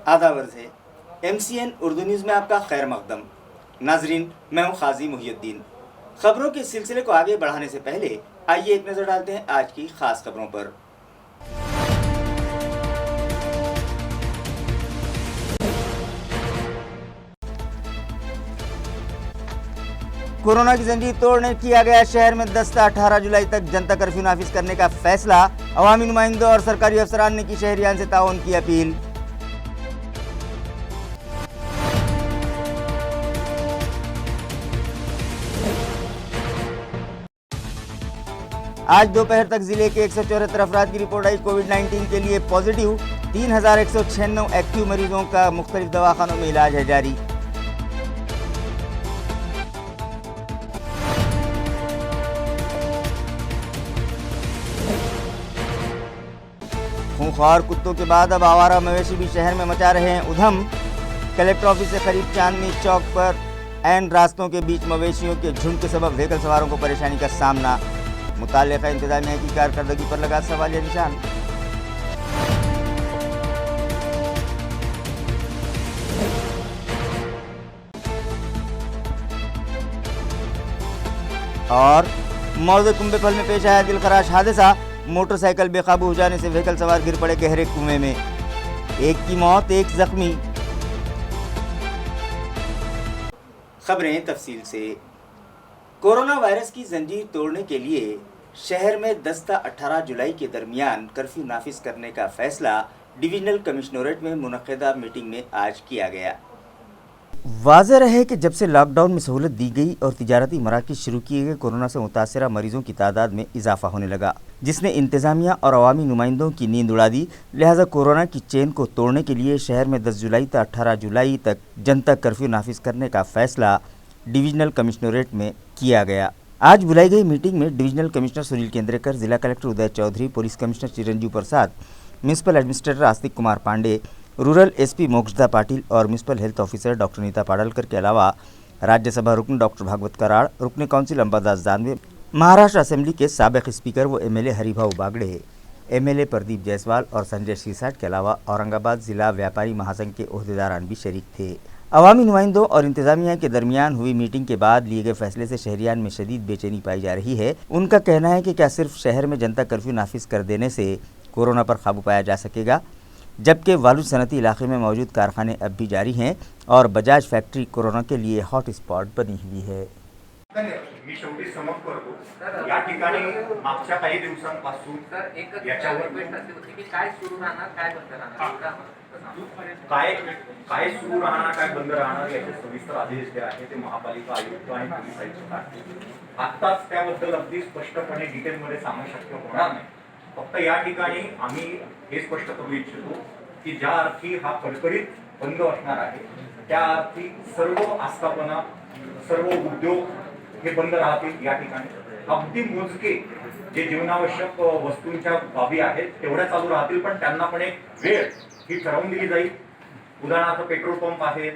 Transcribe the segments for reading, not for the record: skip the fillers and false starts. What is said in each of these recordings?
आदाब है। MCN Urdu news में आपका खैर मकदम। नाजरीन, मैं हूं खाजी मुहियुद्दीन। खबरों के सिलसिले को आगे बढ़ाने से पहले आइए एक नज़र डालते हैं आज की खास खबरों पर। कोरोना की जंजीर तोड़ने किया गया शहर में 10 से 18 जुलाई तक जनता कर्फ्यू नाफिज करने का फैसला। अवामी नुमाइंदों और सरकारी अफसरान ने की शहरियान से ताउन की अपील। आज दोपहर तक जिले के 174 अफराद की रिपोर्ट आई कोविड-19 के लिए पॉजिटिव। 3196 एक्टिव मरीजों का मुख्तलिफ दवाखानों में इलाज है जारी। खूंखार कुत्तों के बाद अब आवारा मवेशी भी शहर में मचा रहे हैं उधम। कलेक्टर ऑफिस से करीब चांदनी चौक पर एन रास्तों के बीच मवेशियों के झुंड के सबब व्हीकल सवारों को परेशानी का सामना। मुताल्लिका इंतजामिया की कारकर्दगी पर लगा सवालिया निशान। और मौजे कुंभेफल में पेश आया दिलखराश हादसा। मोटरसाइकिल बेकाबू हो जाने से व्हीकल सवार गिर पड़े गहरे कुएं में। एक की मौत, एक जख्मी। खबरें तफसील से। कोरोना वायरस की जंजीर तोड़ने के लिए शहर में 10 से 18 जुलाई के दरमियान कर्फ्यू नाफिज करने का फैसला डिविजनल कमिश्नरेट में मुनक्किदा मीटिंग में आज किया गया। वाज़ेह रहे कि जब से लॉकडाउन में सहूलत दी गई और तिजारती मराकज़ शुरू किए गए, कोरोना से मुतासरा मरीजों की तादाद में इजाफा होने लगा, जिसने इंतज़ामिया और अवामी नुमाइंदों की नींद उड़ा दी। लिहाजा कोरोना की चेन को तोड़ने के लिए शहर में 10 जुलाई से 18 जुलाई तक जनता कर्फ्यू नाफिज करने का फैसला डिविजनल कमिश्नरेट में किया गया। आज बुलाई गई मीटिंग में डिविजनल कमिश्नर सुनील केंद्रेकर, जिला collector Uday Chaudhary, police commissioner Chiranjeev Prasad, municipal administrator Astik Kumar Pandey, rural SP Mokshada Patil और municipal health officer doctor Neeta Padalkar के अलावा राज्यसभा रुकन डॉक्टर भागवत कराड़, रुकन काउंसिल अंबादास दानवे, महाराष्ट्र असेंबली के साबिक स्पीकर व MLA हरिभाऊ बागड़े, MLA प्रदीप जायसवाल और संजय सिरसाट के अलावा औरंगाबाद जिला व्यापारी महासंघ के ओहदेदारान भी शरीक थे। अवामी नुमाइंदों और इंतजामिया के दरमियान हुई मीटिंग के बाद लिए गए फैसले से शहरियान में शदीद बेचैनी पाई जा रही है। उनका कहना है कि क्या सिर्फ शहर में जनता कर्फ्यू नाफिज कर देने से कोरोना पर काबू पाया जा सकेगा, जबकि वालूद सनती इलाके में मौजूद कारखाने अब भी जारी हैं और बजाज फैक्ट्री कोरोना के लिए हॉट स्पॉट बनी हुई है। मी शेवटी समज करतो या ठिकाणी मागच्या काही दिवसांपासून याच्यावर काय सुरू राहणार काय बंद राहणार काय सुरू राहणार काय बंद राहणार याचे सविस्तर आदेश जे आहे ते महापालिका आयुक्त आणि पोलीस आयुक्त काढतील। आत्ताच त्याबद्दल अगदी स्पष्टपणे डिटेलमध्ये सांगू शक्य होणार नाही। फक्त या ठिकाणी आम्ही हे स्पष्ट करू इच्छितो की ज्या अर्थी हा कडकडीत बंद असणार आहे त्या अर्थी सर्व आस्थापना, सर्व उद्योग हे बंद राहतील। या ठिकाणी अगदी मोजके जे जीवनावश्यक वस्तूंच्या बाबी आहेत तेवढ्या चालू राहतील, पण त्यांना पण एक वेळ ही ठरवून दिली जाईल। उदाहरणार्थ पेट्रोल पंप आहेत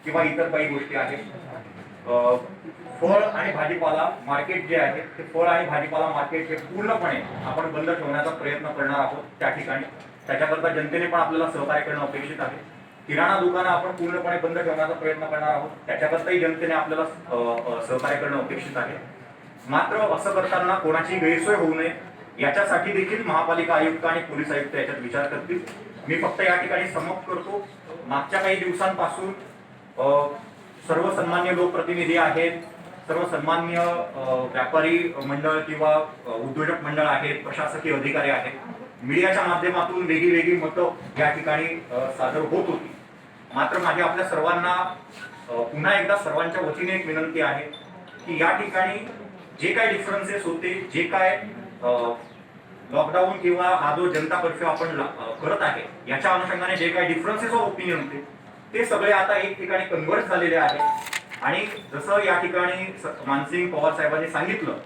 किंवा इतर काही गोष्टी आहेत। फळ आणि भाजीपाला मार्केट जे आहे ते फळ आणि भाजीपाला मार्केट हे पूर्णपणे आपण बंद ठेवण्याचा प्रयत्न करणार आहोत त्या ठिकाणी। त्याच्याकरता जनतेने पण आपल्याला सहकार्य करणं अपेक्षित आहे। किराणा दुकानं आपण पूर्णपणे बंद ठेवण्याचा प्रयत्न करणार आहोत, त्याच्याकरताही जनतेने आपल्याला सहकार्य करणं अपेक्षित आहे। मात्र असं करताना कोणाची गैरसोय होऊ नये याच्यासाठी देखील महापालिका आयुक्त आणि पोलीस आयुक्त याच्यात विचार करतील। मी फक्त या ठिकाणी समाप्त करतो, मागच्या काही दिवसांपासून सर्व सन्मान्य लोकप्रतिनिधी आहेत, सर्व सन्मान्य व्यापारी मंडळ किंवा उद्योजक मंडळ आहेत, प्रशासकीय अधिकारी आहेत, मीडियाच्या माध्यमातून वेगळी मतं या ठिकाणी सादर होत होती। मात्र माझी आपल्या सर्वांना पुन्हा एकदा सर्वांच्या वतीने एक विनंती आहे की या ठिकाणी जे काय डिफरन्सेस होते, जे काय लॉकडाऊन किंवा हा जो जनता कर्फ्यू आपण करत आहे याच्या अनुषंगाने जे काही डिफरन्सेस ऑफ ओपिनियन होते ते सगळे आता एक ठिकाणी कन्व्हर्ट झालेले आहेत। आणि जसं या ठिकाणी मानसिंग पवार साहेबांनी सांगितलं,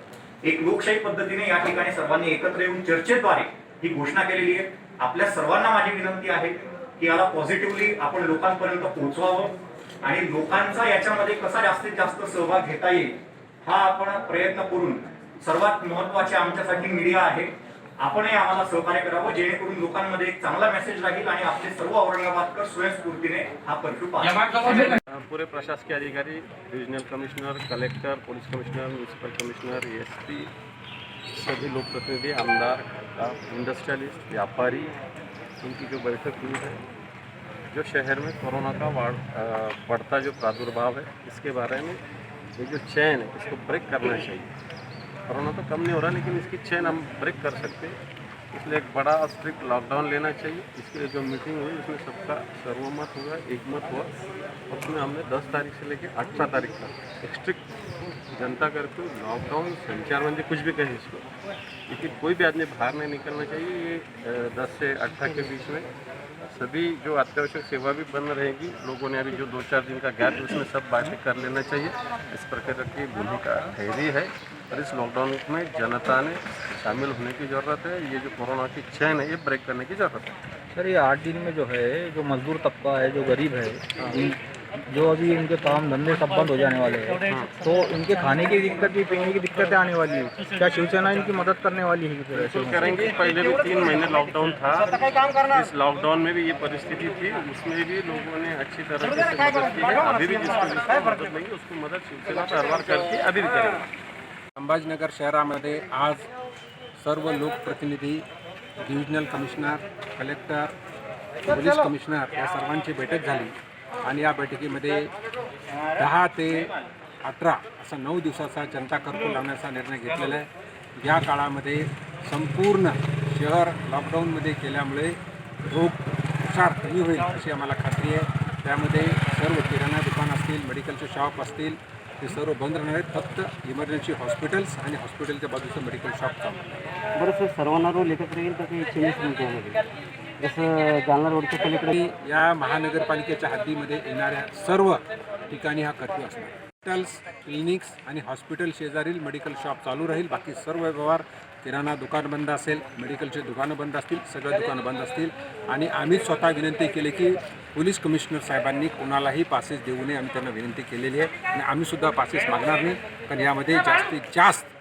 एक लोकशाही पद्धतीने या ठिकाणी सर्वांनी एकत्र येऊन चर्चेद्वारे ही घोषणा केलेली आहे। आपल्या सर्वांना माझी विनंती आहे की याला पॉझिटिव्हली आपण लोकांपर्यंत पोहोचवावं आणि लोकांचा याच्यामध्ये कसा जास्तीत जास्त सहभाग घेता येईल हा आपण प्रयत्न करून, सर्वात महत्त्वाचे आमच्यासाठी मीडिया आहे, आपणही आम्हाला सहकार्य करावं, जेणेकरून लोकांमध्ये एक चांगला मेसेज राहील आणि आपले सर्व औरंगाबादकर स्वयंस्फूर्तीने हा कर्फ्यू पाळतील. पूरे प्रशासकीय अधिकारी, divisional commissioner, collector, police commissioner, municipal commissioner, SP, सभी लोक प्रतिनिधि, आमदार, इंडस्ट्रियलिस्ट, व्यापारी, उनकी जो बैठक हुई है, जो शहर में कोरोना का बढ़ता जो प्रादुर्भाव है इसके बारे में ये जो चेन है इसको ब्रेक करना चाहिए। कोरोना तो कम नहीं हो रहा लेकिन इसकी चेन हम ब्रेक कर सकते हैं, इसलिए एक बड़ा स्ट्रिक्ट लॉकडाउन लेना चाहिए। इसके लिए जो मीटिंग हुई उसमें सबका सर्वमत हुआ, एकमत हुआ, उसमें हमने 10 तारीख से लेकर 18 तारीख तक एक स्ट्रिक्ट जनता कर्फ्यू, लॉकडाउन, संचारबंदी, कुछ भी कहें इसको, लेकिन कोई भी आदमी बाहर नहीं निकलना चाहिए। ये 10 से 18 के बीच में सभी जो अत्यावश्यक सेवा भी बंद रहेगी। लोगों ने अभी जो 2-4 दिन का गैप है उसमें सब बातें कर लेना चाहिए। इस प्रकार की भूमिका ठहरी है और इस लॉकडाउन में जनता ने शामिल होने की ज़रूरत है। ये जो कोरोना की चेन है ये ब्रेक करने की ज़रूरत है। सर ये 8 दिन में जो है जो मजदूर तबका है, जो गरीब है, जो अभी इनके काम धंधे सब बंद हो जाने वाले हैं, तो इनके खाने की दिक्कत भी, पीने की दिक्कतें आने वाली है। क्या शिवसेना इनकी मदद करने वाली है? फिर ऐसे बिल्कुल करेंगे। पहले भी 3 महीने लॉकडाउन था, इस लॉकडाउन में भी ये परिस्थिति थी, उसमें भी लोगों ने अच्छी तरह से मदद की है। अभी भी जिसको मदद लेंगे उसको मदद शिवसेना पर हर बार करके अभी भी करेंगे। संभाजीनगर शहरामध्ये आज सर्व लोकप्रतिनिधी, divisional commissioner, collector, police commissioner या सर्वांची बैठक झाली आणि या बैठकीमध्ये 10 ते 18 असा 9 दिवसाचा जनता कर्फ्यू लावण्याचा निर्णय घेतलेला आहे। या काळामध्ये संपूर्ण शहर लॉकडाऊनमध्ये केल्यामुळे रोगप्रसार कमी होईल अशी आम्हाला खात्री आहे। त्यामध्ये सर्व किराणा दुकान असतील, मेडिकलचे शॉप असतील, ते सर्व बंद राहणार आहेत। फक्त इमर्जन्सी हॉस्पिटल्स आणि हॉस्पिटलच्या बाजूचं मेडिकल शॉप चालू आहे। बरं सर, सर्वांना रोल एकत्र येईल का काही चेंजेस होईल त्यामध्ये? जसं जालना रोडच्या पलीकडे या महानगरपालिकेच्या हद्दीमध्ये येणाऱ्या सर्व ठिकाणी हा कर्फ्यू असणार। हॉस्पिटल्स, क्लिनिक्स आणि हॉस्पिटल शेजारील मेडिकल शॉप चालू राहील। बाकी सर्व व्यवहार, किराणा दुकान बंद असेल, मेडिकलचे दुकानं बंद असतील, सगळे दुकानं बंद असतील। आणि आम्ही स्वतः विनंती केली की पोलीस कमिशनर साहेबांनी कोणालाही पासेस देऊ नये, आम्ही त्यांना विनंती केलेली आहे आणि आम्ही सुद्धा पासेस मागणार नाही, कारण यामध्ये जास्तीत जास्त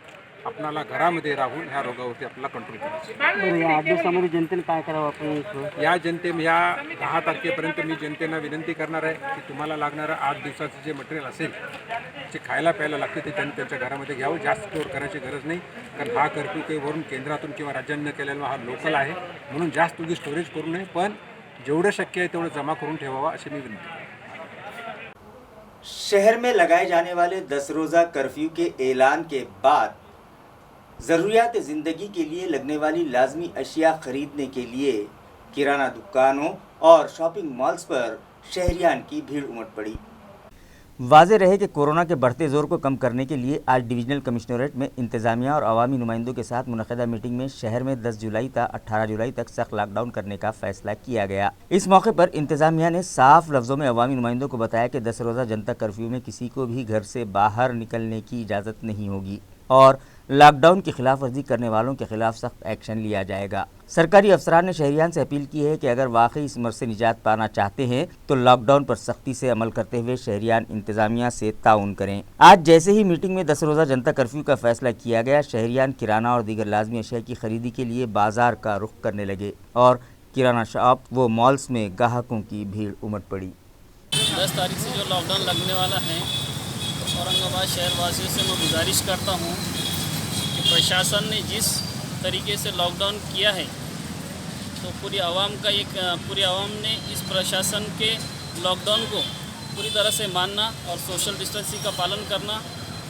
आपणाला घरामध्ये राहून ह्या रोगावरती आपल्याला कंट्रोल करायचं। बरं, या 8 दिवसामध्ये जनतेने काय करावं आपण? या 10 तारखेपर्यंत मी जनतेला विनंती करणार आहे की तुम्हाला लागणारं 8 दिवसाचं जे मटेरियल असेल, जे खायला प्यायला लागते ते त्यांनी त्यांच्या घरामध्ये घ्यावं। जास्त स्टोअर करायची गरज नाही, कारण हा कर्फ्यू काही वरून केंद्रातून किंवा राज्यांनी केलेला हा लोकल आहे, म्हणून जास्त तुम्ही स्टोरेज करू नये, पण जेवढं शक्य आहे तेवढं जमा करून ठेवावा अशी मी विनंती करतो। शहर में लगाए जाने वाले 10 रोज़ा कर्फ्यू के ऐलान के बाद ज़रूरियात ज़िंदगी के लिए लगने वाली लाजमी अशिया ख़रीदने के लिए किराना दुकानों और शॉपिंग मॉल्स पर शहरियान की भीड़ उमड़ पड़ी। वाज़ेह रहे कि कोरोना के बढ़ते ज़ोर को कम करने के लिए आज डिविजनल कमिश्नरेट में इंतज़ामिया और अवामी नुमाइंदों के साथ मुनक़दा मीटिंग में शहर में 10 जुलाई से 18 जुलाई तक सख्त लॉकडाउन करने का फ़ैसला किया गया। इस मौके पर इंतज़ामिया ने साफ लफ्ज़ों में अवामी नुमाइंदों को बताया कि 10 रोज़ा जनता कर्फ्यू में किसी को भी घर से बाहर निकलने की इजाज़त नहीं होगी और लॉकडाउन की खिलाफ वर्जी करने वालों के खिलाफ सख्त एक्शन लिया जाएगा। सरकारी अफसरान ने शहरियान से अपील की है कि अगर वाकई इस मर्ज से निजात पाना चाहते हैं तो लॉकडाउन पर सख्ती से अमल करते हुए शहरियान इंतजामिया से ताउन करें। आज जैसे ही मीटिंग में 10 रोज़ा जनता कर्फ्यू का फैसला किया गया, शहरियान किराना और दीगर लाजमी अशिया की खरीदी के लिए बाजार का रुख करने लगे और किराना शॉप व मॉल्स में ग्राहकों की भीड़ उमड़ पड़ी। 10 तारीख से जो लॉकडाउन लगने वाला है, तो औरंगाबाद शहरवासियों से मैं गुजारिश करता हूँ कि प्रशासन ने जिस तरीके से लॉकडाउन किया है, तो पूरी आवाम ने इस प्रशासन के लॉकडाउन को पूरी तरह से मानना और सोशल डिस्टेंसिंग का पालन करना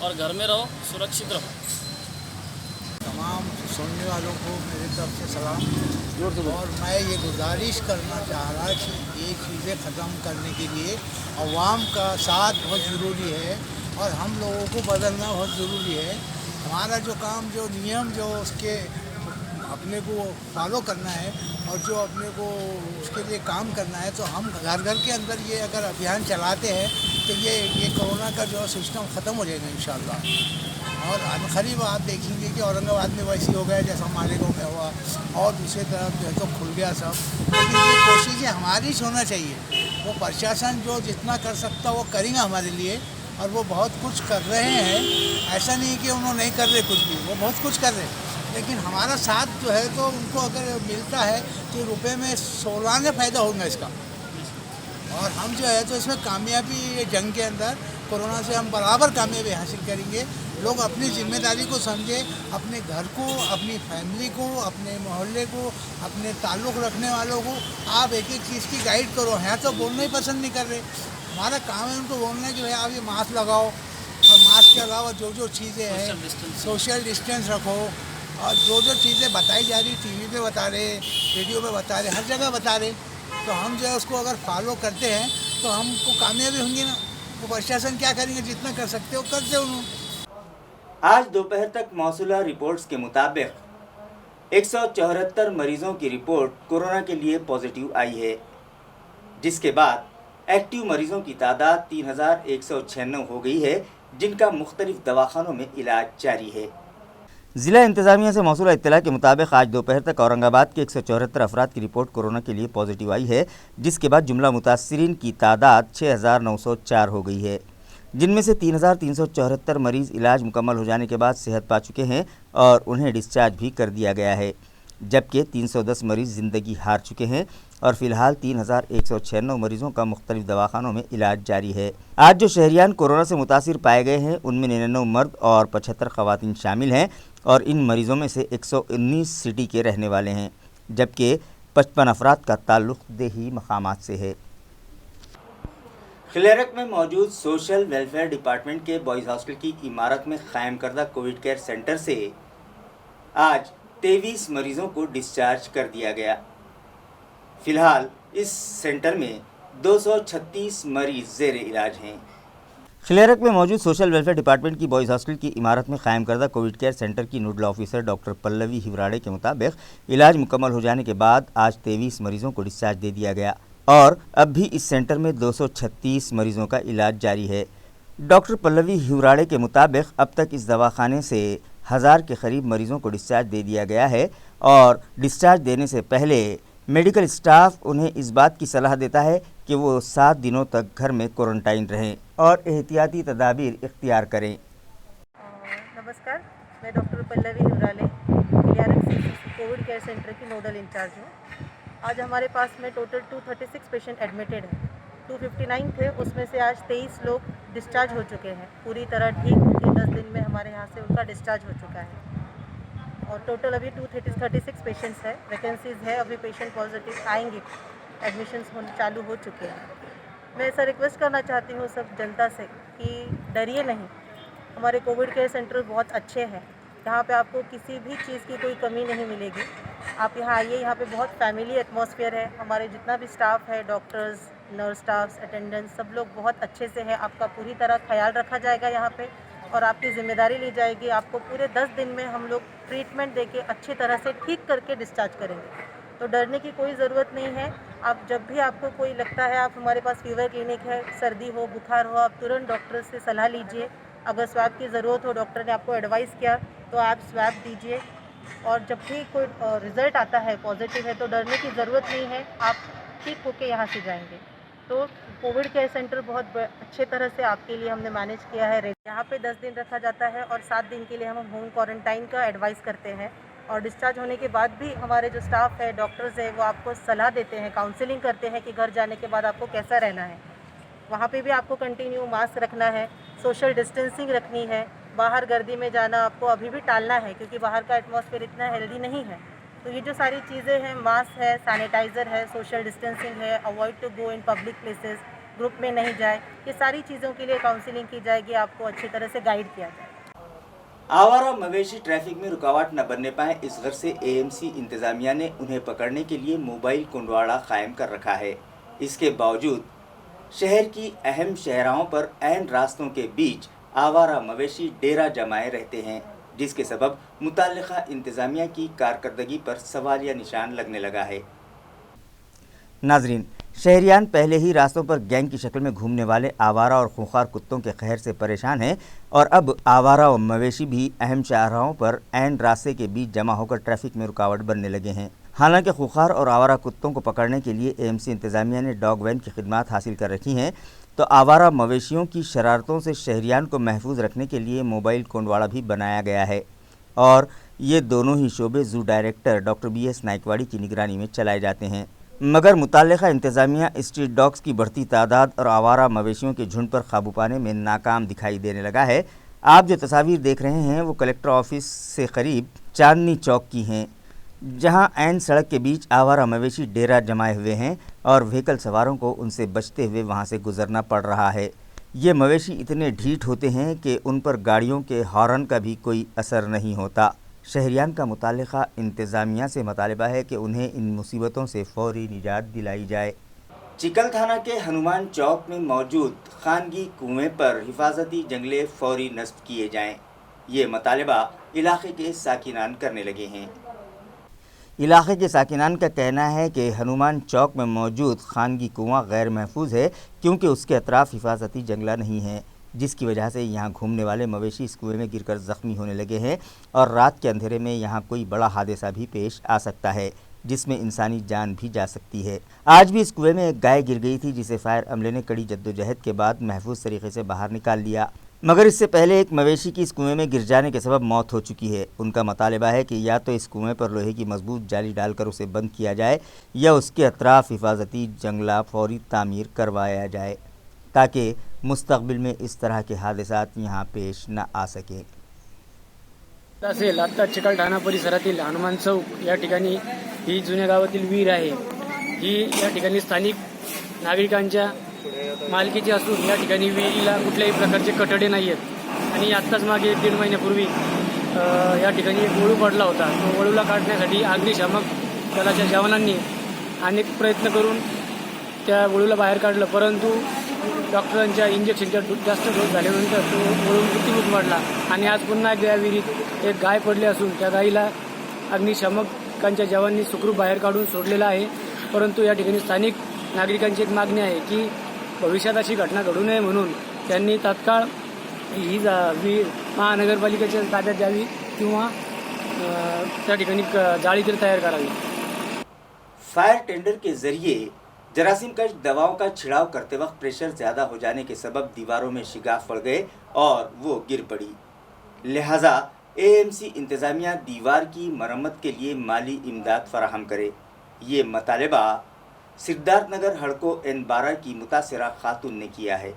और घर में रहो, सुरक्षित रहो। तमाम सुनने वालों को मेरी तरफ से सलाम। और मैं ये गुजारिश करना चाह रहा कि ये चीज़ें ख़त्म करने के लिए अवाम का साथ बहुत ज़रूरी है और हम लोगों को बदलना बहुत ज़रूरी है। हमारा जो काम, जो नियम, जो उसके अपने को फॉलो करना है और जो अपने को उसके लिए काम करना है, तो हम घर घर के अंदर ये अगर अभियान चलाते हैं तो ये कोरोना का जो सिस्टम ख़त्म हो जाएगा इंशाल्लाह। और अनकरीब आप देखेंगे कि औरंगाबाद में वैसे हो गया जैसा मालेगांव में हुआ और दूसरी तरफ जो है तो खुल गया सब। लेकिन ये कोशिशें हमारी होना चाहिए। वो प्रशासन जो जितना कर सकता वो करेगा हमारे लिए और वो बहुत कुछ कर रहे हैं। ऐसा नहीं कि उन्होंने नहीं कर रहे कुछ भी, वो बहुत कुछ कर रहे हैं, लेकिन हमारा साथ जो है तो उनको अगर मिलता है तो रुपए में 16 फ़ायदा होगा इसका। और हम जो है तो इसमें कामयाबी, ये जंग के अंदर कोरोना से हम बराबर कामयाबी हासिल करेंगे। लोग अपनी जिम्मेदारी को समझे, अपने घर को, अपनी फैमिली को, अपने मोहल्ले को, अपने ताल्लुक़ रखने वालों को आप एक एक चीज़ की गाइड करो। हैं तो बोलना ही पसंद नहीं कर रहे, हमारा काम है उनको बोलना है कि भाई आप ये मास्क लगाओ, और मास्क के अलावा जो जो चीज़ें हैं सोशल डिस्टेंस रखो, और जो जो चीज़ें बताई जा रही, टीवी पे बता रहे, रेडियो पे बता रहे, हर जगह बता रहे, तो हम जो है उसको अगर फॉलो करते हैं तो हमको कामयाबी होंगी ना। वो प्रशासन क्या करेंगे, जितना कर सकते हो करते उन्होंने। आज दोपहर तक मौसूला रिपोर्ट्स के मुताबिक 174 मरीजों की रिपोर्ट कोरोना के लिए पॉजिटिव आई है, जिसके बाद एक्टिव मरीजों की तादाद 3196 हो गई है, जिनका मुख्तलिफ दवाखानों में इलाज जारी है। ज़िला इंतज़ामिया से मौसूला इत्तला के मुताबिक आज दोपहर तक औरंगाबाद के 174 अफराद की रिपोर्ट कोरोना के लिए पॉजिटिव आई है, जिसके बाद जुमला मुतासरीन की तादाद 6904 हो गई है, जिनमें से 3374 मरीज़ इलाज मुकम्मल हो जाने के बाद सेहत पा चुके हैं और उन्हें डिस्चार्ज भी कर दिया गया है, जबकि 310 मरीज़ ज़िंदगी हार चुके हैं और फ़िलहाल 3196 मरीज़ों का मुख्तलिफ दवाखानों में इलाज जारी है। आज जो शहरियान कोरोना से मुतासिर पाए गए हैं उनमें 99 मर्द और 75 ख़वातीन शामिल हैं और इन मरीज़ों में से 119 सिटी के रहने वाले हैं, जबकि 55 अफराद का ताल्लुक़ देही मकामात से है। खिलेरक में मौजूद सोशल वेलफेयर डिपार्टमेंट के बॉयज़ हॉस्टल की इमारत में कायम करदा कोविड केयर सेंटर से आज 23 मरीज़ों को डिस्चार्ज कर दिया गया। फ़िलहाल इस सेंटर में 236 मरीज़ ज़ेरे इलाज हैं। खिलेरक में मौजूद सोशल वेलफेयर डिपार्टमेंट की बॉयज़ हॉस्टल की इमारत में कायम करदा कोविड केयर सेंटर की नोडल ऑफिसर डॉक्टर पल्लवी हिवराड़े के मुताबिक इलाज मुकम्मल हो जाने के बाद आज 23 मरीज़ों को डिस्चार्ज दे दिया गया और अब भी इस सेंटर में 236 मरीज़ों का इलाज जारी है। डॉक्टर पल्लवी हिवराड़े के मुताबिक अब तक इस दवाखाने से 1000 के करीब मरीज़ों को डिस्चार्ज दे दिया गया है और डिस्चार्ज देने से पहले मेडिकल स्टाफ उन्हें इस बात की सलाह देता है कि वो 7 दिनों तक घर में क्वारंटाइन रहें और एहतियाती तदाबीर इख्तियार करें। नमस्कार, मैं डॉक्टर पल्लवी हिवराड़े खिलेरक कोविड केयर सेंटर की नोडल इंचार्ज हूँ। आज हमारे पास में टोटल 236 पेशेंट एडमिटेड हैं। 259 थे, उसमें से आज 23 लोग डिस्चार्ज हो चुके हैं, पूरी तरह ठीक होकर 10 दिन में हमारे यहाँ से उनका डिस्चार्ज हो चुका है। और टोटल अभी 236 पेशेंट्स है, वैकेंसीज़ है, अभी पेशेंट पॉजिटिव आएंगे, एडमिशन्स चालू हो चुके हैं। मैं ऐसा रिक्वेस्ट करना चाहती हूँ सब जनता से कि डरिए नहीं, हमारे कोविड केयर सेंटर बहुत अच्छे हैं, यहाँ पे आपको किसी भी चीज़ की कोई कमी नहीं मिलेगी। आप यहाँ आइए, यहाँ पे बहुत फैमिली एटमॉस्फेयर है, हमारे जितना भी स्टाफ है, डॉक्टर्स, नर्स स्टाफ्स, अटेंडेंट्स, सब लोग बहुत अच्छे से हैं। आपका पूरी तरह ख्याल रखा जाएगा यहाँ पे और आपकी ज़िम्मेदारी ली जाएगी। आपको पूरे 10 दिन में हम लोग ट्रीटमेंट देके अच्छी तरह से ठीक करके डिस्चार्ज करेंगे, तो डरने की कोई ज़रूरत नहीं है। आप जब भी आपको कोई लगता है, आप हमारे पास फीवर क्लिनिक है, सर्दी हो, बुखार हो, आप तुरंत डॉक्टर से सलाह लीजिए। अगर स्वैब की ज़रूरत हो, डॉक्टर ने आपको एडवाइस किया तो आप स्वैब दीजिए। और जब भी कोई रिज़ल्ट आता है पॉजिटिव है तो डरने की ज़रूरत नहीं है, आप ठीक होके यहाँ से जाएंगे। तो कोविड केयर सेंटर बहुत अच्छे तरह से आपके लिए हमने मैनेज किया है। यहाँ पे 10 दिन रखा जाता है और 7 दिन के लिए हम होम क्वारंटाइन का एडवाइस करते हैं। और डिस्चार्ज होने के बाद भी हमारे जो स्टाफ है, डॉक्टर्स है, वो आपको सलाह देते हैं, काउंसलिंग करते हैं कि घर जाने के बाद आपको कैसा रहना है। वहाँ पे भी आपको कंटिन्यू मास्क रखना है, सोशल डिस्टेंसिंग रखनी है, बाहर गर्दी में जाना आपको अभी भी टालना है क्योंकि बाहर का एटमॉस्फेयर इतना हेल्दी नहीं है। तो ये जो सारी चीज़ें हैं, मास्क है, सैनिटाइज़र है, सोशल डिस्टेंसिंग है, avoid to go in public places, group में नहीं जाए, ये सारी चीज़ों के लिए काउंसलिंग की जाएगी, आपको अच्छी तरह से गाइड किया जाए। आवारा मवेशी ट्रैफिक में रुकावट न बनने पाए, इस गर्ज से एएमसी इंतज़ामिया ने उन्हें पकड़ने के लिए मोबाइल कुंडवाड़ा कायम कर रखा है। इसके बावजूद शहर की अहम शहराहों पर ऐन रास्तों के बीच आवारा मवेशी डेरा जमाए रहते हैं, जिसके सबब मुताल्लिका इंतज़ामिया की कारकर्दगी पर सवालिया निशान लगने लगा है। नाजरीन, शहरियान पहले ही रास्तों पर गैंग की शक्ल में घूमने वाले आवारा और खूंखार कुत्तों के कहर से परेशान हैं और अब आवारा और मवेशी भी अहम शाहराहों पर ऐन रास्ते के बीच जमा होकर ट्रैफिक में रुकावट बनने लगे हैं। हालांकि खूंखार और आवारा कुत्तों को पकड़ने के लिए एएमसी इंतज़ामिया ने डॉग वैन की खिदमत हासिल कर रखी हैं, तो आवारा मवेशियों की शरारतों से शहरियान को महफूज रखने के लिए मोबाइल कुंडवाड़ा भी बनाया गया है और ये दोनों ही शोबे जू डायरेक्टर डॉक्टर BS नाइकवाड़ी की निगरानी में चलाए जाते हैं, मगर मुताल्लिका इंतज़ामिया स्ट्रीट डॉग्स की बढ़ती तादाद और आवारा मवेशियों के झुंड पर काबू पाने में नाकाम दिखाई देने लगा है। आप जो तस्वीर देख रहे हैं वो कलेक्टर ऑफिस से करीब चांदनी चौक की हैं, जहां ऐन सड़क के बीच आवारा मवेशी डेरा जमाए हुए हैं और व्हीकल सवारों को उनसे बचते हुए वहां से गुजरना पड़ रहा है। ये मवेशी इतने ढीठ होते हैं कि उन पर गाड़ियों के हॉर्न का भी कोई असर नहीं होता। शहरियान का मुताल्लिका इंतज़ामिया से मुतालबा है कि उन्हें इन मुसीबतों से फौरी निजात दिलाई जाए। चिकल थाना के हनुमान चौक में मौजूद खानगी कुएं पर हिफाजती जंगले फौरी नस्ब किए जाएं। ये मुतालबा इलाके के साकिनान करने लगे हैं। इलाके के साकिनान का कहना है कि हनुमान चौक में मौजूद खानगी कुआं गैर महफूज है, क्योंकि उसके अतराफ़ हिफाजती जंगला नहीं है, जिसकी वजह से यहाँ घूमने वाले मवेशी इस कुएं में गिरकर ज़ख्मी होने लगे हैं और रात के अंधेरे में यहाँ कोई बड़ा हादसा भी पेश आ सकता है, जिसमें इंसानी जान भी जा सकती है। आज भी इस कुएं में एक गाय गिर गई थी, जिसे फायर अमले ने कड़ी जद्दोजहद के बाद महफूज तरीके से बाहर निकाल लिया, मगर इससे पहले एक मवेशी की इस कुएं में गिर जाने के सबब मौत हो चुकी है। उनका मुतालबा है कि या तो इस कुएं पर लोहे की मजबूत जाली डालकर उसे बंद किया जाए या उसके अतराफ़ हिफाजती जंगला फौरी तामीर करवाया जाए, ताकि मुस्तकबिल में इस तरह के हादसात यहाँ पेश न आ सकें। असेल आता चिकलठाणा परिसरातील हनुमान चौक या ठिकाणी ही जुन्या गावातील विहीर आहे। ही या ठिकाणी स्थानिक नागरिकांच्या मालकीची असून या ठिकाणी विहिरीला कुठल्याही प्रकारचे कठडे नाही आहेत आणि आत्ताच मागे 1.5 महिन्यापूर्वी या ठिकाणी एक वळू पडला होता। तो वळूला काढण्यासाठी अग्निशामक दलाच्या जवानांनी अनेक प्रयत्न करून त्या वळूला बाहेर काढलं, परंतु डॉक्टरांच्या इंजेक्शनच्या जास्त डोस झाल्यानंतर तो वळू मृत्यूमुखी पडला आणि आज पुन्हा एकदा या विहिरीत एक गाय पडली असून त्या गायीला अग्निशामकांच्या जवानांनी सुखरूप बाहेर काढून सोडलेला आहे। परंतु या ठिकाणी स्थानिक नागरिकांची एक मागणी आहे की भविष्यात अशी घटना घडू नये म्हणून त्यांनी तात्काळ ही विहीर महानगरपालिकेच्या ताब्यात द्यावी किंवा त्या ठिकाणी जाळी तरी तयार करावी। फायर टेंडर के जरिए जरासीम कश दवाओं का छिड़ाव करते वक्त प्रेशर ज़्यादा हो जाने के सबब दीवारों में शिगाफ पड़ गए और वो गिर पड़ी। लिहाजा AMC इंतज़ामिया दीवार की मरम्मत के लिए माली इमदाद फराहम करे। ये मुतालबा सिद्धार्थनगर हड़को N12 की मुतासिरा खातून ने किया है।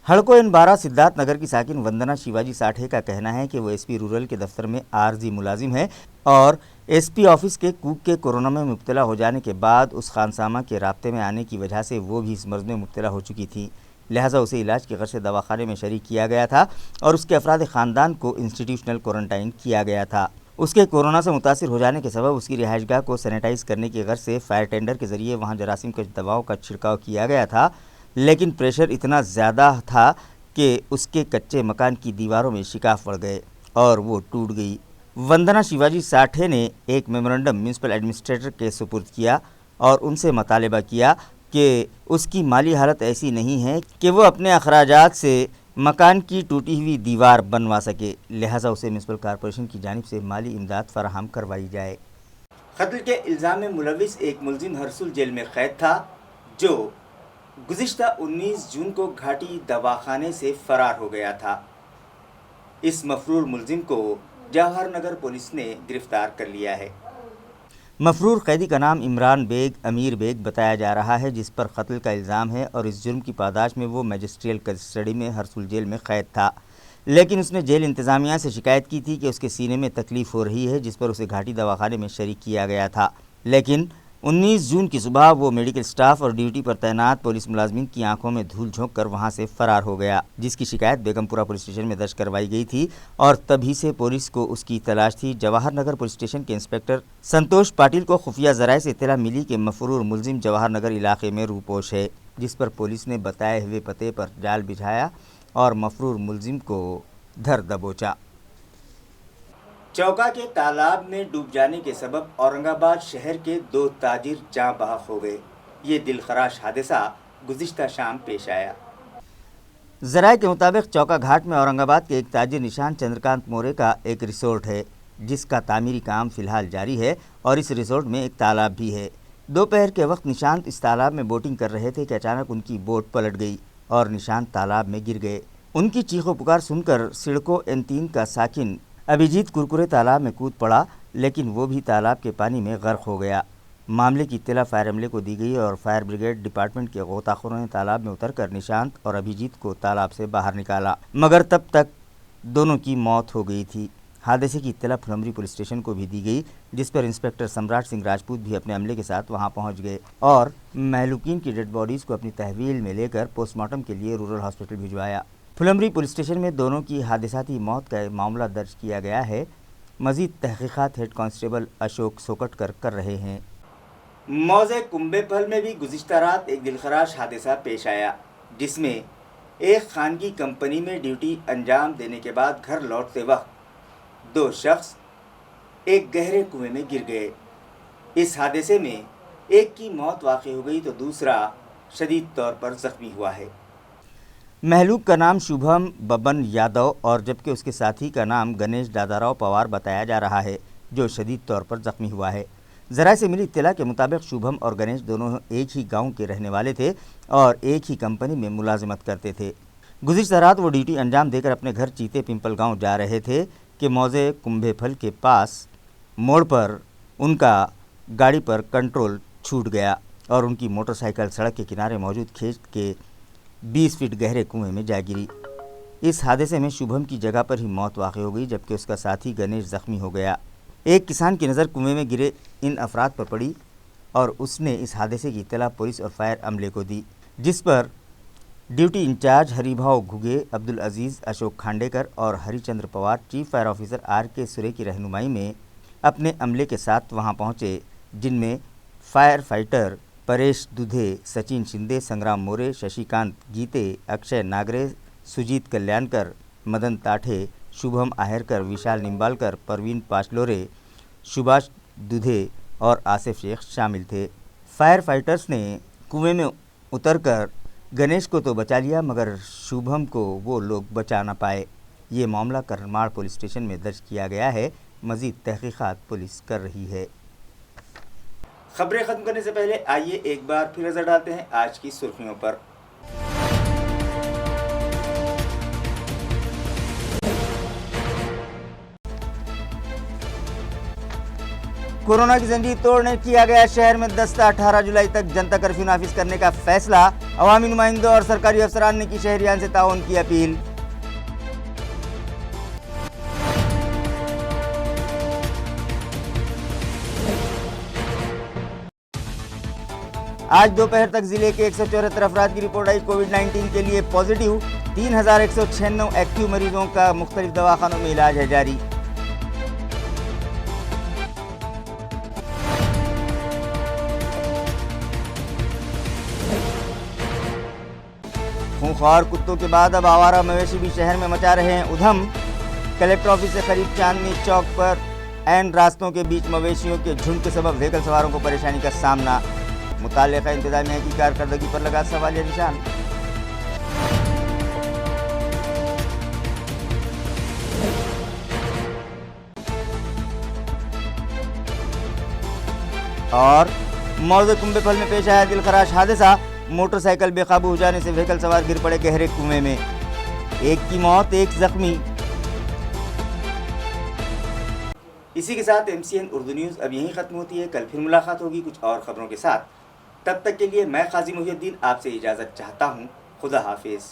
हड़को N12 सिद्धार्थनगर की साकिन वंदना शिवाजी साठे का कहना है कि वो SP रूरल के दफ्तर में आरजी मुलाजिम है और SP ऑफिस के कूक के कोरोना में मुब्तला हो जाने के बाद उस खानसामा के राब्ते में आने की वजह से वो भी इस मर्ज़ में मुब्तला हो चुकी थी। लिहाजा उसे इलाज के गर्ज से दवाखाने में शरीक किया गया था और उसके अफराद ख़ानदान को इंस्टीट्यूशनल क्वारंटाइन किया गया था। उसके कोरोना से मुतासिर हो जाने के सबब उसकी रिहाइशगाह को सैनिटाइज करने की गर्ज से फायर टेंडर के ज़रिए वहाँ जरासीम कश दवाओं का छिड़काव किया गया था, लेकिन प्रेशर इतना ज़्यादा था कि उसके कच्चे मकान की दीवारों में शिकाफ पड़ गए और वो टूट गई। वंदना शिवाजी साठे ने एक मेमोरेंडम म्यूनसिपल एडमिनिस्ट्रेटर के सुपुर्द किया और उनसे मुतालबा किया कि उसकी माली हालत ऐसी नहीं है कि वो अपने अखराजात से मकान की टूटी हुई दीवार बनवा सके, लिहाजा उसे म्यूनसिपल कॉरपोरेशन की जानिब से माली इमदाद फराहम करवाई जाए। कत्ल के इल्ज़ाम में मुलविस एक मुलजिम हरसुल जेल में कैद था, जो गुज़िश्ता 19 जून को घाटी दवाखाने से फरार हो गया था। इस मफरूर मुलजिम को जवाहरनगर पुलिस ने गिरफ्तार कर लिया है। मफरूर कैदी का नाम इमरान बेग अमीर बेग बताया जा रहा है, जिस पर कत्ल का इल्ज़ाम है और इस जुर्म की पादाश में वो मैजिस्ट्रियल कस्टडी में हरसुल जेल में कैद था। लेकिन उसने जेल इंतज़ामिया से शिकायत की थी कि उसके सीने में तकलीफ़ हो रही है, जिस पर उसे घाटी दवाखाने में शरीक किया गया था। लेकिन 19 जून की सुबह वो मेडिकल स्टाफ और ड्यूटी पर तैनात पुलिस मुलाजमीन की आंखों में धूल झोंक कर वहां से फरार हो गया, जिसकी शिकायत बेगमपुरा पुलिस स्टेशन में दर्ज करवाई गई थी और तभी से पुलिस को उसकी तलाश थी। जवाहरनगर पुलिस स्टेशन के इंस्पेक्टर संतोष पाटिल को खुफिया ज़राए से इत्तला मिली कि मफरूर मुलजिम जवाहरनगर इलाके में रूपोश है, जिस पर पुलिस ने बताए हुए पते पर जाल बिछाया और मफरूर मुलजिम को धर दबोचा। चौका के तालाब में डूब जाने के सबब औरंगाबाद शहर के 2 ताजिर जाँ बहक हो गए। ये दिलखराश हादसा गुज़िश्ता शाम पेश आया। ज़राए के मुताबिक चौका घाट में औरंगाबाद के एक ताजिर निशान चंद्रकांत मोरे का एक रिसोर्ट है, जिसका तामीरी काम फ़िलहाल जारी है और इस रिसोर्ट में एक तालाब भी है। दोपहर के वक्त निशांत इस तालाब में बोटिंग कर रहे थे कि अचानक उनकी बोट पलट गई और निशांत तालाब में गिर गए। उनकी चीखों पुकार सुनकर सिडको N3 का साकिन अभिजीत कुरकुरे तालाब में कूद पड़ा, लेकिन वो भी तालाब के पानी में गर्क हो गया। मामले की इत्तला फायर अमले को दी गई और फायर ब्रिगेड डिपार्टमेंट के गोताखोरों ने तालाब में उतरकर निशांत और अभिजीत को तालाब से बाहर निकाला, मगर तब तक दोनों की मौत हो गई थी। हादसे की इत्तला फुलंब्री पुलिस स्टेशन को भी दी गई, जिस पर इंस्पेक्टर सम्राट सिंह राजपूत भी अपने अमले के साथ वहां पहुंच गए और महलूकीन की डेड बॉडीज को अपनी तहवील में लेकर पोस्टमार्टम के लिए रूरल हॉस्पिटल भिजवाया। फुलंब्री पुलिस स्टेशन में दोनों की हादसाती मौत का मामला दर्ज किया गया है। मजीद तहकीकात हेड कांस्टेबल अशोक सोकटकर कर रहे हैं। मौजे कुंभेफल में भी गुज़िश्ता रात एक दिलखराश हादसा पेश आया, जिसमें एक खानगी कंपनी में ड्यूटी अंजाम देने के बाद घर लौटते वक्त 2 शख्स एक गहरे कुएं में गिर गए। इस हादसे में एक की मौत वाक़ई हो गई तो दूसरा शदीद तौर पर ज़ख्मी हुआ है। महलूक का नाम शुभम बबन यादव और जबकि उसके साथी का नाम गणेश दादाराव पवार बताया जा रहा है, जो शदीद तौर पर ज़ख्मी हुआ है। ज़राए से मिली इत्तला के मुताबिक शुभम और गणेश दोनों एक ही गांव के रहने वाले थे और एक ही कंपनी में मुलाजिमत करते थे। गुज़िश्ता रात वो ड्यूटी अंजाम देकर अपने घर चीते पिंपल गांव जा रहे थे कि मौजे कुंभेफल के पास मोड़ पर उनका गाड़ी पर कंट्रोल छूट गया और उनकी मोटरसाइकिल सड़क के किनारे मौजूद खेत के 20 फीट गहरे कुएं में जा गिरी। इस हादसे में शुभम की जगह पर ही मौत वाक़ई हो गई, जबकि उसका साथी गणेश ज़ख्मी हो गया। एक किसान की नज़र कुएं में गिरे इन अफराद पर पड़ी और उसने इस हादसे की इत्तला पुलिस और फायर अमले को दी, जिस पर ड्यूटी इंचार्ज हरिभाव घुगे, अब्दुल अजीज़, अशोक खांडेकर और Harichandra Pawar chief fire officer RK सुरे की रहनुमाई में अपने अमले के साथ वहां पहुंचे, जिनमें फायर फाइटर परेश दुधे, सचिन शिंदे, संग्राम मोरे, शशिकांत गीते, अक्षय नागरे, सुजीत कल्याणकर, मदन ताठे, शुभम आहेरकर, विशाल निम्बालकर, परवीन पाचलोरे, सुभाष दुधे और आसिफ शेख शामिल थे। फायर फाइटर्स ने कुएं में उतरकर गणेश को तो बचा लिया, मगर शुभम को वो लोग बचा न पाए। ये मामला करमाड़ पुलिस स्टेशन में दर्ज किया गया है। मजीद तहकीकात पुलिस कर रही है। खबरें ख़त्म करने से पहले आइए एक बार फिर नजर डालते हैं आज की सुर्खियों पर। कोरोना की जंजीर तोड़ने किया गया शहर में 10 से 18 जुलाई तक जनता कर्फ्यू नाफिज करने का फैसला। अवामी नुमाइंदों और सरकारी अफसरान ने की शहरियान से ताउन की अपील। आज दोपहर तक जिले के 174 अफराद की रिपोर्ट आई कोविड-19 के लिए पॉजिटिव। 3196 एक्टिव मरीजों का मुख्तलिफ दवाखानों में इलाज है जारी। खूंखार कुत्तों के बाद अब आवारा मवेशी भी शहर में मचा रहे हैं उधम। कलेक्टर ऑफिस से करीब चांदनी चौक पर ऐन रास्तों के बीच मवेशियों के झुंड के सबब व्हीकल सवारों को परेशानी का सामना। मुताल्लिक़ा इंतजामिया की कारकर्दगी पर लगा सवालिया निशान। और मौजे कुंभेफल में पेश आया दिलखराश हादसा। मोटरसाइकिल बेकाबू हो जाने से व्हीकल सवार गिर पड़े गहरे कुएं में, एक की मौत, एक जख्मी। इसी के साथ MCN उर्दू न्यूज़ अब यहीं ख़त्म होती है। कल फिर मुलाकात होगी कुछ और ख़बरों के साथ। तब तक के लिए मैं काजी मुहिउद्दीन आपसे इजाज़त चाहता हूँ। खुदा हाफिज़।